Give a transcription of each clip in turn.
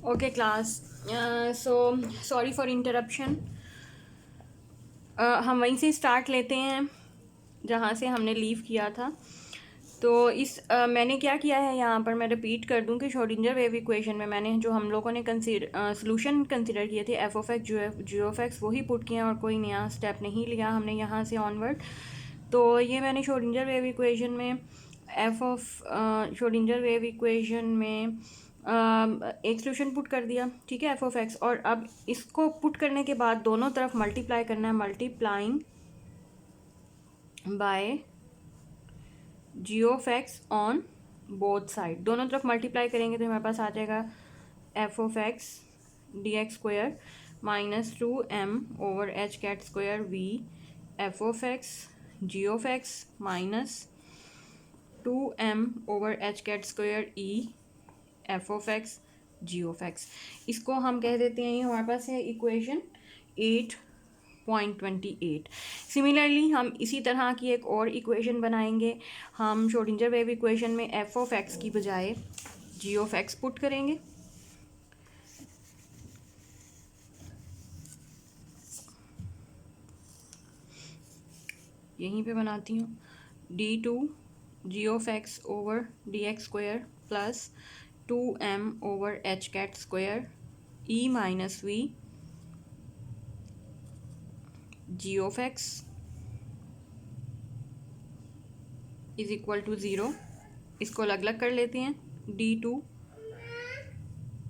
Okay class, so sorry for interruption. हम वहीं से स्टार्ट लेते हैं जहाँ से हमने लीव किया था। तो मैंने क्या किया है यहाँ पर, मैं रिपीट कर दूँ कि श्रोडिंगर वेव इक्वेशन में मैंने जो हम लोगों ने सोल्यूशन कंसिडर किए थे F of x ji of X वही पुट किए हैं और कोई नया स्टेप नहीं लिया हमने यहाँ से ऑनवर्ड। तो ये मैंने श्रोडिंगर वेव इक्वेशन में श्रोडिंगर वेव इक्वेशन में एक सोल्यूशन पुट कर दिया, ठीक है, एफ ऑफ एक्स। और अब इसको पुट करने के बाद दोनों तरफ मल्टीप्लाई करना है, multiplying by G of X on both side. दोनों तरफ मल्टीप्लाई करेंगे तो हमारे पास आ जाएगा F of x D x square minus 2m over H cut square V F of x ji of x minus 2m over H cut square E F of x ji of X. इसको हम कह देते हैं, ये हमारे पास है equation 8.28। Similarly हम इसी तरह की एक और इक्वेशन बनाएंगे। हम श्रोडिंगर वेव इक्वेशन में एफ ऑफ एक्स की बजाय जी ऑफ एक्स पुट करेंगे। यहीं पे बनाती हूँ, D two G of x over D x square plus 2m over H cut square E minus V G of X is equal to zero. इसको अलग अलग कर लेते हैं, D two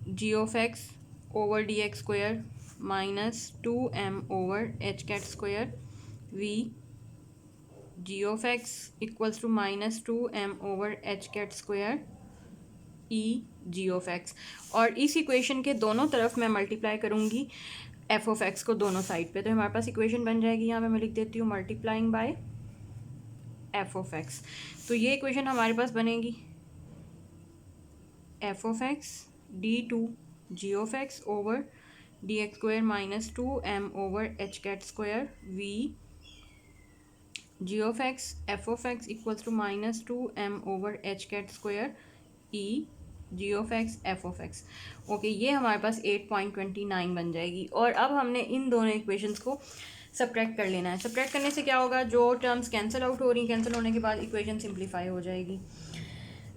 G of x over D x square minus 2m over H cut square V G of X equals to minus 2m over H cut square E G of x. और इस equation के दोनों तरफ मैं multiply करूँगी F of x को दोनों side पे, तो हमारे पास इक्वेशन बन जाएगी। यहाँ पे मैं लिख देती हूँ multiplying by F of x. तो ये इक्वेशन हमारे पास बनेगी F of x D two G of x over D x square minus 2m over H cut square V G of x F of X equals to minus 2m over H cut square E G of x F of x. Okay, ये हमारे पास 8.29 बन जाएगी। और अब हमने इन दोनों equations को subtract कर लेना है। सब्ट्रैक्ट करने से क्या होगा, जो टर्म्स कैंसिल आउट हो रही, कैंसिल होने के बाद इक्वेशन सिंप्लीफाई हो जाएगी।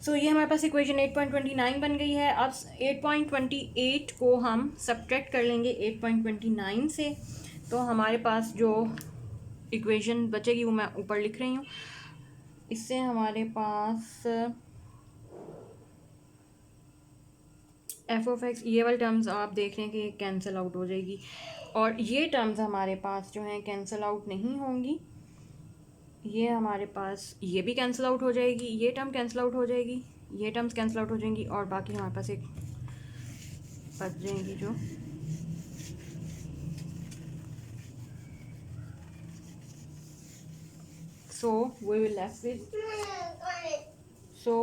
सो ये हमारे पास इक्वेशन 8.29 बन गई है। अब 8.28 को हम सब्ट्रैक्ट कर लेंगे 8.29 से, तो हमारे पास जो इक्वेशन बचेगी वो मैं ऊपर लिख रही हूँ। इससे हमारे पास एफ ऑफ एक्स, ये वाली टर्म्स आप देख रहे हैं कि कैंसिल आउट हो जाएगी, और ये टर्म्स हमारे पास जो हैं कैंसिल आउट नहीं होंगी। ये हमारे पास ये भी कैंसिल आउट हो जाएगी, ये टर्म कैंसिल आउट हो जाएगी, ये टर्म्स कैंसिल आउट हो जाएंगी, और बाकी हमारे पास एक बच जाएंगी जो so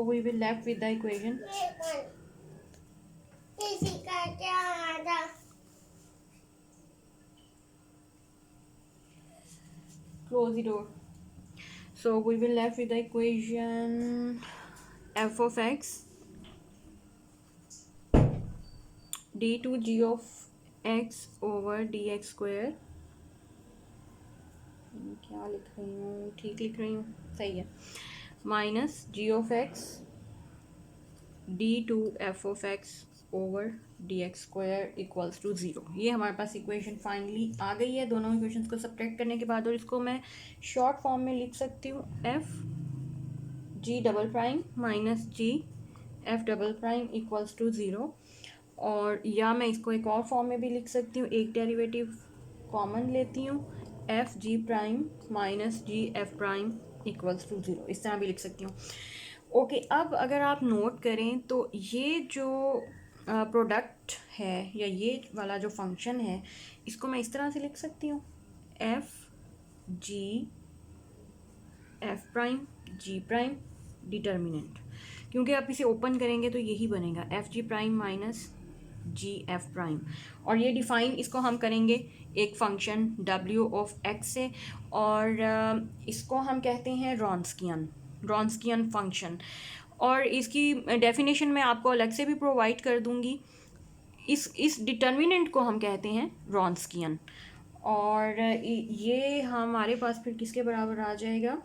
we will left with the equation close the door. So we will left with the equation f of x d2g of x over dx square, क्या लिख रही हूँ, ठीक लिख रही हूँ, सही है, minus g of x D two f of x over D x square equals to zero. ये हमारे पास इक्वेशन फाइनली आ गई है दोनों इक्वेशंस को सब्ट्रैक्ट करने के बाद। और इसको मैं शॉर्ट फॉर्म में लिख सकती हूँ f g double prime minus g f double prime equals to zero. और या मैं इसको एक और फॉर्म में भी लिख सकती हूँ, एक डेरिवेटिव कॉमन लेती हूँ, f g prime minus g f prime equals to zero, इस तरह भी लिख सकती हूँ। ओके, अब अगर आप नोट करें तो ये जो प्रोडक्ट है या ये वाला जो फंक्शन है, इसको मैं इस तरह से लिख सकती हूँ एफ जी एफ प्राइम जी प्राइम डिटर्मिनेंट, क्योंकि आप इसे ओपन करेंगे तो यही बनेगा F g prime minus g f prime. और ये डिफ़ाइन इसको हम करेंगे एक फंक्शन w ऑफ x से, और इसको हम कहते हैं रॉन्स्कियन फंक्शन। और इसकी डेफिनेशन मैं आपको अलग से भी प्रोवाइड कर दूंगी। इस डिटर्मिनेंट को हम कहते हैं रॉन्स्कियन। और ये हमारे पास फिर किसके बराबर आ जाएगा?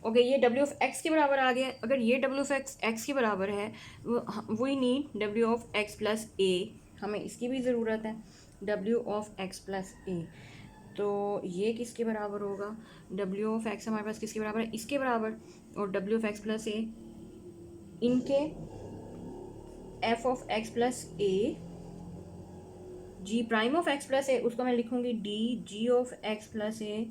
ओके, ये डब्ल्यू ऑफ एक्स के बराबर आ गया। अगर ये डब्ल्यू ऑफ एक्स के बराबर है, we need W of x plus a, हमें इसकी भी ज़रूरत है, W of x plus a. तो ये किसके बराबर होगा? डब्ल्यू ऑफ एक्स हमारे पास किसके बराबर है? इसके बराबर। और W of x plus a इनके f of x plus a g prime of x plus a, उसको मैं लिखूंगी d g of x plus a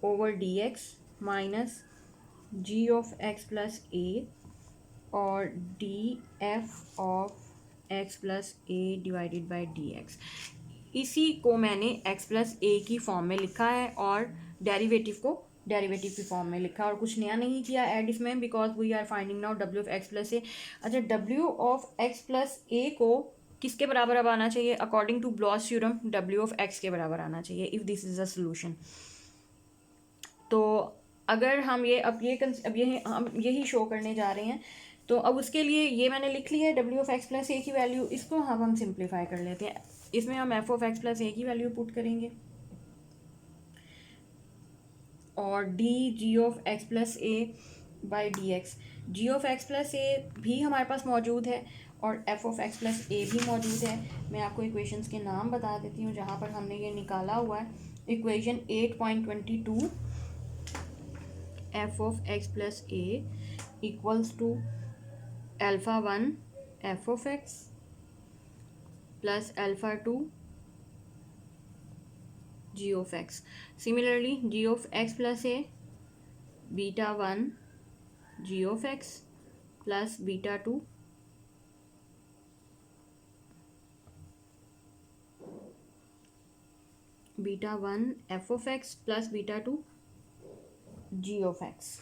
over D x minus g of x plus a और d f of x plus a divided by d x. इसी को मैंने x plus a की form में लिखा है और डेरिवेटिव को डेरिवेटिव की फॉर्म में लिखा और कुछ नया नहीं किया ऐड इसमें, because we are finding now W of x plus a. अच्छा, W of x plus a को किसके बराबर अब आना चाहिए? According to Bloch's theorem W of x के बराबर आना चाहिए if this is a solution. तो अगर हम अब ये हम यही शो करने जा रहे हैं, तो अब उसके लिए ये मैंने लिख लिया है W of x plus a की वैल्यू। इसको हम सिंप्लीफाई कर लेते हैं। इसमें हम f of x plus a की वैल्यू पुट करेंगे और d g of x plus a by d x. Ji of x plus a भी हमारे पास मौजूद है और f of x plus a भी मौजूद है। मैं आपको इक्वेशंस के नाम बता देती हूँ जहाँ पर हमने ये निकाला हुआ है। Equation 8.22 f of x plus A equals to alpha 1 f of x plus alpha 2 g of x. Similarly g of x plus a beta 1 g of x plus beta 2 beta 1 f of x plus beta 2 g of x.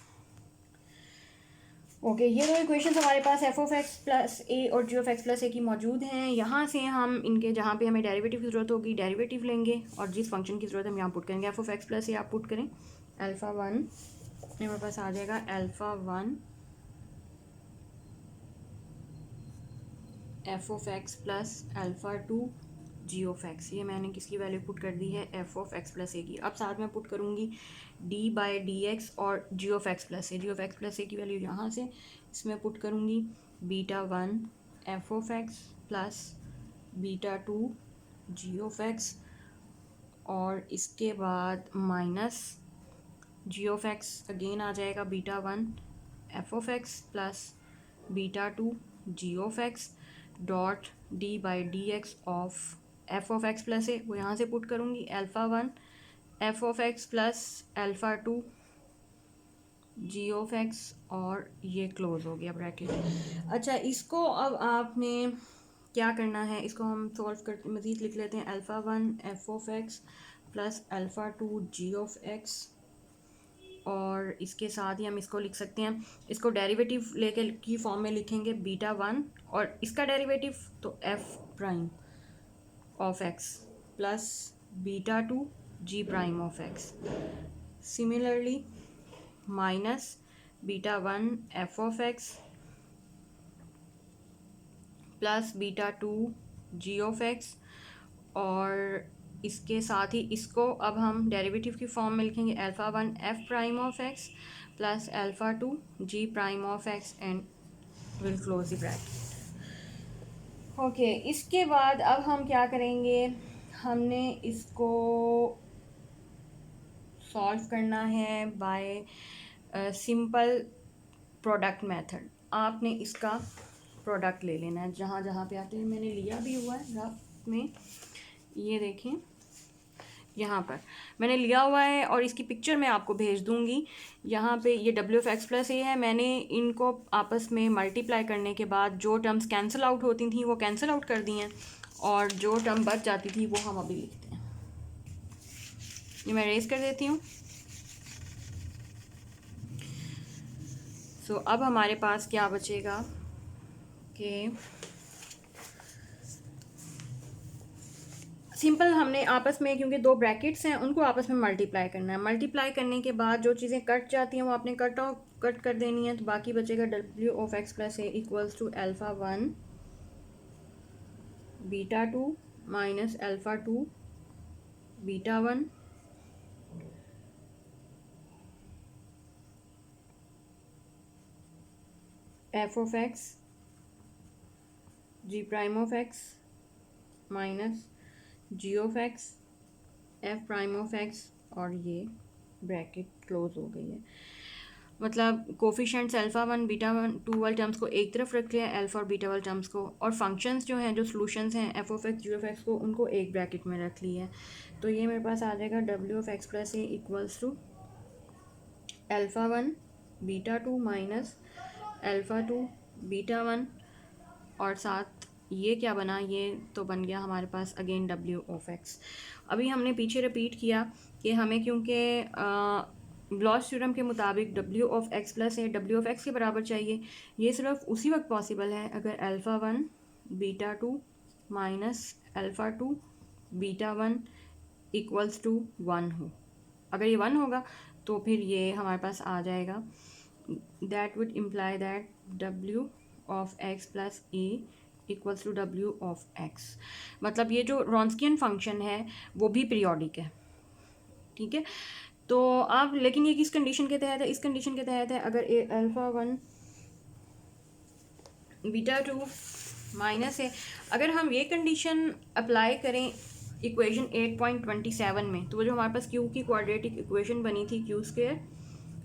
Okay, ये दो equations हमारे पास f of x plus a और g of x plus a की मौजूद हैं। यहाँ से हम इनके जहाँ पे हमें डेरिवेटिव की ज़रूरत होगी डेरिवेटिव लेंगे और जिस फंक्शन की ज़रूरत है हम यहाँ पुट करेंगे। F of x plus a आप पुट करें, अल्फ़ा 1 हमारे पास आ जाएगा alpha 1 f of x plus alpha 2 g of x. ये मैंने किसकी वैल्यू पुट कर दी है? F of x plus a की। अब साथ में पुट करूँगी डी बाई डी एक्स और g of x plus a. G of x plus a की वैल्यू यहाँ से इसमें पुट करूँगी beta 1 f of x plus beta 2 g of x और इसके बाद minus g of x again आ जाएगा beta 1 f of x plus beta 2 g of x dot d by d x of f of x plus a, वो यहाँ से put करूँगी alpha 1 f of x plus alpha 2 g of x और ये close हो गया bracket. अच्छा, इसको अब आपने क्या करना है? इसको हम सॉल्व कर मज़ीद लिख लेते हैं। Alpha 1 f of x plus alpha 2 g of x और इसके साथ ही हम इसको लिख सकते हैं, इसको डेरिवेटिव लेके की फॉर्म में लिखेंगे बीटा 1 और इसका डेरिवेटिव तो f prime of x plus beta 2 g prime of x. Similarly minus beta 1 f of x plus beta 2 g of x और इसके साथ ही इसको अब हम डेरिवेटिव की फॉर्म में लिखेंगे alpha 1 f prime of x plus alpha 2 g prime of x and will close the bracket. Okay, इसके बाद अब हम क्या करेंगे? हमने इसको सॉल्व करना है बाय सिंपल प्रोडक्ट मेथड। आपने इसका प्रोडक्ट ले लेना है जहाँ जहाँ पे आते हैं। मैंने लिया भी हुआ है ग्राफ में, ये देखें यहाँ पर मैंने लिया हुआ है और इसकी पिक्चर मैं आपको भेज दूँगी। यहाँ पे ये डब्ल्यू ऑफ एक्स प्लस ए है। मैंने इनको आपस में मल्टीप्लाई करने के बाद जो टर्म्स कैंसिल आउट होती थी वो कैंसिल आउट कर दी हैं और जो टर्म बच जाती थी वो हम अभी लिखते हैं। ये मैं रेज कर देती हूँ। सो अब हमारे पास क्या बचेगा कि सिंपल हमने आपस में, क्योंकि दो ब्रैकेट्स हैं, उनको आपस में मल्टीप्लाई करना है। मल्टीप्लाई करने के बाद जो चीज़ें कट जाती हैं वो आपने कट कर देनी है, तो बाकी बचेगा डब्ल्यू of x plus A equals to alpha 1 beta two minus alpha two beta one f of x g prime of x minus g of x f prime of x, और ये ब्रैकेट क्लोज हो गई है। मतलब coefficients alpha one beta one two वाले terms को एक तरफ रख लिया है, अल्फ़ा और बीटा वाले टर्म्स को, और फंक्शंस जो हैं, जो सॉल्यूशंस हैं f of x ji of x को, उनको एक ब्रैकेट में रख लिया है। तो ये मेरे पास आ जाएगा डब्ल्यू of x plus A equals to alpha one beta two minus alpha two beta one, और साथ ये क्या बना, ये तो बन गया हमारे पास अगेन डब्ल्यू ऑफ एक्स। अभी हमने पीछे रिपीट किया कि हमें क्योंकि ब्लॉच थ्योरम के मुताबिक W of x plus A W of x के बराबर चाहिए। ये सिर्फ उसी वक्त पॉसिबल है अगर alpha one beta two minus alpha two beta one equals to one हो। अगर ये वन होगा तो फिर ये हमारे पास आ जाएगा, that would imply that W of x plus A equals to W of X. मतलब ये जो रॉन्स्कियन फंक्शन है वो भी पीरियोडिक है, ठीक है। तो आप, लेकिन ये किस कंडीशन के तहत है, इस कंडीशन के तहत है अगर a alpha one beta two minus है, अगर हम ये कंडीशन अप्लाई करें इक्वेशन 8.27 में, तो जो हमारे पास क्यू की क्वाड्रेटिक इक्वेशन बनी थी Q square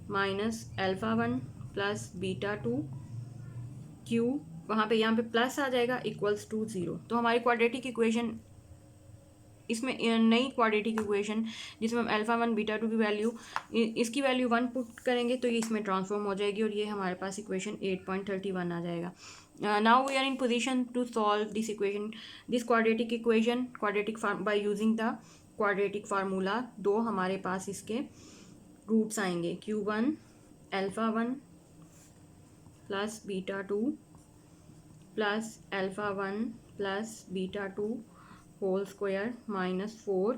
minus alpha one plus beta to Q, वहाँ पे यहाँ पे प्लस आ जाएगा इक्वल्स टू ज़ीरो। तो हमारी क्वाड्रेटिक इक्वेशन, इसमें नई क्वाड्रेटिक इक्वेशन जिसमें हम अल्फ़ा वन बीटा टू की वैल्यू, इसकी वैल्यू वन पुट करेंगे तो ये इसमें ट्रांसफॉर्म हो जाएगी, और ये हमारे पास इक्वेशन 8.31 आ जाएगा। Now we are in position to solve this equation, this quadratic equation, quadratic by using the quadratic formula. दो हमारे पास इसके रूट्स आएंगे, q one alpha one plus beta two plus alpha one plus beta two whole square minus 4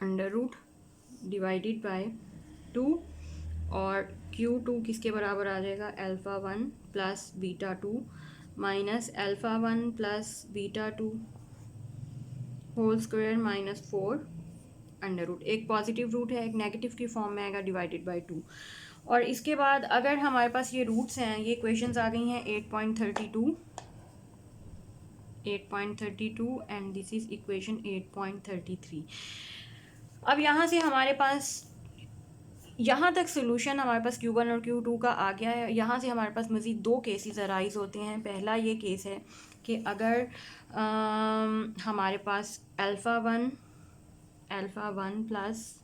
under root divided by 2, और Q2 किसके बराबर आ जाएगा, alpha one plus beta two minus alpha one plus beta two whole square minus 4 under root. एक positive root है, एक negative की form में आएगा डिवाइडेड बाय 2। और इसके बाद अगर हमारे पास ये रूट्स हैं, ये इक्वेशंस आ गई हैं 8.32 एंड दिस इज इक्वेशन 8.33। अब यहाँ से हमारे पास यहाँ तक सोल्यूशन हमारे पास Q1 और Q2 का आ गया है। यहाँ से हमारे पास मज़ीद दो केसेस अराइज होते हैं। पहला ये केस है कि अगर हमारे पास alpha one plus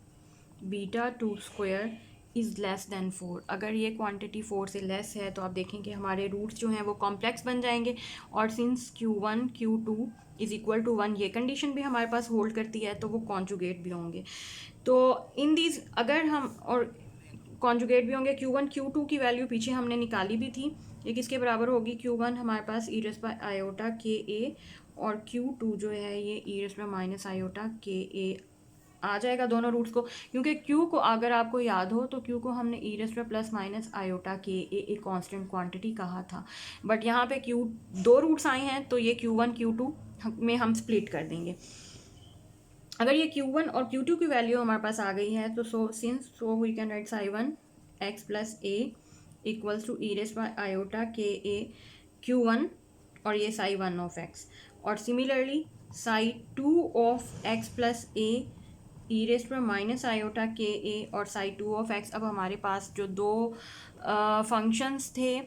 beta two square is less than 4, अगर ये क्वांटिटी 4 से लेस है तो आप देखें कि हमारे रूट्स जो हैं वो कॉम्प्लेक्स बन जाएंगे, और since Q1 Q2 is equal to 1 ये कंडीशन भी हमारे पास होल्ड करती है, तो वो कॉन्जुगेट भी होंगे। तो इन दीज अगर हम, और कॉन्जुगेट भी होंगे, Q1 Q2 की वैल्यू पीछे हमने निकाली भी थी, ये किसके बराबर होगी, Q1 हमारे पास ई raise by iota k a, और Q2 जो है ये ई raise by minus iota k ए आ जाएगा दोनों रूट्स को, क्योंकि Q को अगर आपको याद हो तो Q को हमने e raise by plus minus iota k a एक कांस्टेंट क्वांटिटी कहा था, बट यहाँ पे Q दो रूट्स आए हैं तो ये Q1 Q2 में हम स्प्लिट कर देंगे। अगर ये Q1 और Q2 की वैल्यू हमारे पास आ गई है तो so we can write psi one x plus A equals to e raise by iota k a Q1, और ये साई वन ऑफ एक्स, और similarly psi two of x plus a e raise by minus iota k a और Sai two of x. अब हमारे पास जो दो functions थे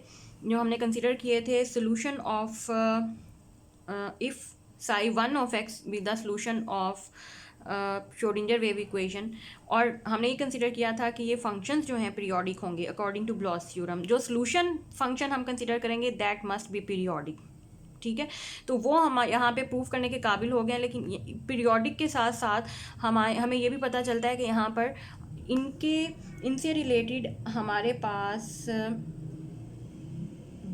जो हमने कंसिडर किए थे, solution of if Sai one of x with the solution of Schrodinger wave equation, और हमने ये कंसिडर किया था कि ये फंक्शंस जो हैं पीरियोडिक होंगे अकॉर्डिंग टू ब्लॉच थ्योरम। जो सोल्यूशन फंक्शन हम कंसिडर करेंगे दैट मस्ट बी पीरियोडिक, ठीक है। तो वो हम यहाँ पे प्रूव करने के काबिल हो गए हैं, लेकिन पीरियोडिक के साथ साथ हमें ये भी पता चलता है कि यहाँ पर इनसे रिलेटेड हमारे पास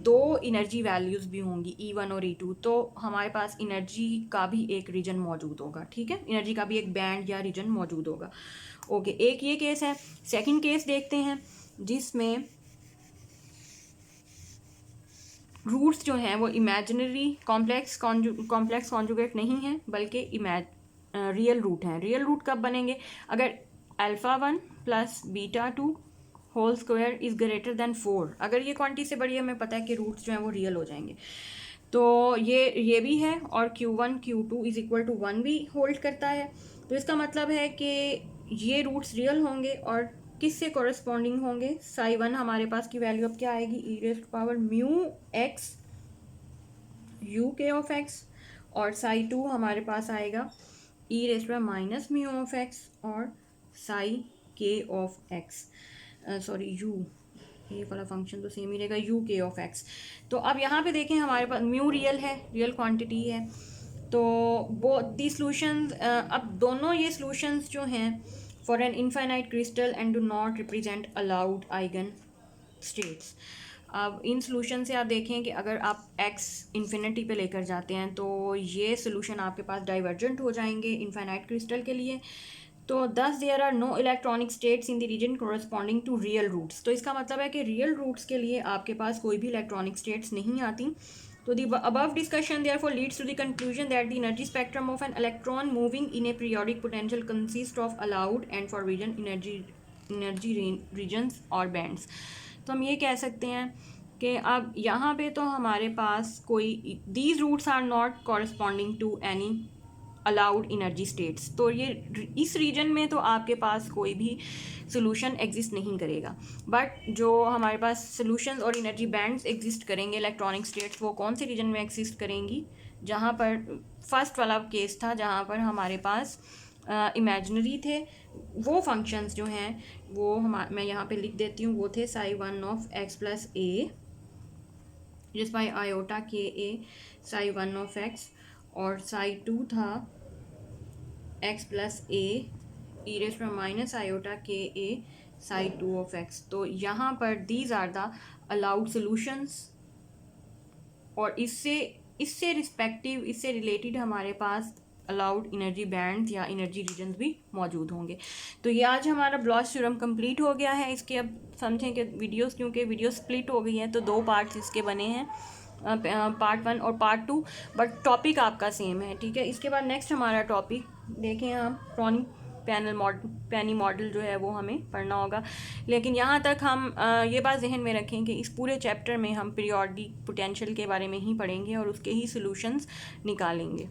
दो इनर्जी वैल्यूज़ भी होंगी E1 और E2, तो हमारे पास एनर्जी का भी एक रीजन मौजूद होगा, ठीक है, एनर्जी का भी एक बैंड या रीजन मौजूद होगा। ओके, एक ये केस है। सेकंड केस देखते हैं जिसमें रूट्स जो हैं वो इमेजिनरी कॉम्प्लेक्स कॉन्जुगेट नहीं है, बल्कि रियल रूट हैं। रियल रूट कब बनेंगे? अगर alpha 1 plus beta 2 whole square is greater than 4, अगर ये क्वांटिटी से बड़ी है, हमें पता है कि रूट्स जो हैं वो रियल हो जाएंगे। तो ये भी है, और Q1 Q2 is equal to 1 भी होल्ड करता है। तो इसका मतलब है कि ये रूट्स रियल होंगे और किससे कॉरेस्पॉन्डिंग होंगे? साई 1 हमारे पास की वैल्यू अब क्या आएगी? E raise to power mu x u k of x, और साई 2 हमारे पास आएगा e raise to power minus mu of x और साई के ऑफ एक्स, सॉरी यू, ये वाला फंक्शन तो सेम ही रहेगा, यू के ऑफ एक्स। तो अब यहाँ पे देखें हमारे पास म्यू रियल है, रियल क्वांटिटी है। तो वो दी सॉल्यूशंस, अब दोनों ये सॉल्यूशंस जो हैं for an infinite crystal and do not represent allowed eigen states. अब इन सॉल्यूशन से आप देखें कि अगर आप x इन्फिनिटी पे लेकर जाते हैं तो ये सॉल्यूशन आपके पास डाइवर्जेंट हो जाएंगे इनफाइनाइट क्रिस्टल के लिए। तो thus there are no electronic states in the region corresponding to real roots. तो इसका मतलब है कि रियल रूट्स के लिए आपके पास कोई भी इलेक्ट्रॉनिक स्टेट्स नहीं आती। तो the above discussion therefore leads to the conclusion that the energy spectrum of an electron moving in a periodic potential consists of allowed and forbidden energy regions or bands। तो हम ये कह सकते हैं कि अब यहाँ पे तो हमारे पास कोई these routes are not corresponding to any allowed energy states. तो ये इस रीजन में तो आपके पास कोई भी सोल्यूशन एग्जिस्ट नहीं करेगा। बट जो हमारे पास सोल्यूशन और इनर्जी बैंड्स एग्जिस्ट करेंगे इलेक्ट्रॉनिक स्टेट्स, वो कौन से रीजन में एग्जिस्ट करेंगी? जहाँ पर फर्स्ट वाला केस था, जहाँ पर हमारे पास इमेजिनरी थे, वो फंक्शंस जो हैं वो मैं यहाँ पे लिख देती हूँ, वो थे साई 1 ऑफ एक्स प्लस ए जिस by iota k a Sai 1 of x, और साई 2 था x plus a e raise to minus iota k a psi 2 of x. तो यहाँ पर these are the allowed solutions, और इससे रिस्पेक्टिव, इससे रिलेटेड हमारे पास अलाउड एनर्जी बैंड्स या एनर्जी रीजन्स भी मौजूद होंगे। तो ये आज हमारा ब्लॉच थ्योरम कंप्लीट हो गया है। इसके अब समझें कि वीडियोस, क्योंकि वीडियो स्प्लिट हो गई हैं तो दो पार्ट्स इसके बने हैं, पार्ट 1 और पार्ट 2, बट टॉपिक आपका सेम है, ठीक है। इसके बाद नेक्स्ट हमारा टॉपिक देखें हम पेनी मॉडल जो है वो हमें पढ़ना होगा। लेकिन यहाँ तक हम ये बात जहन में रखें कि इस पूरे चैप्टर में हम पीरियोडिक पोटेंशियल के बारे में ही पढ़ेंगे और उसके ही सॉल्यूशंस निकालेंगे।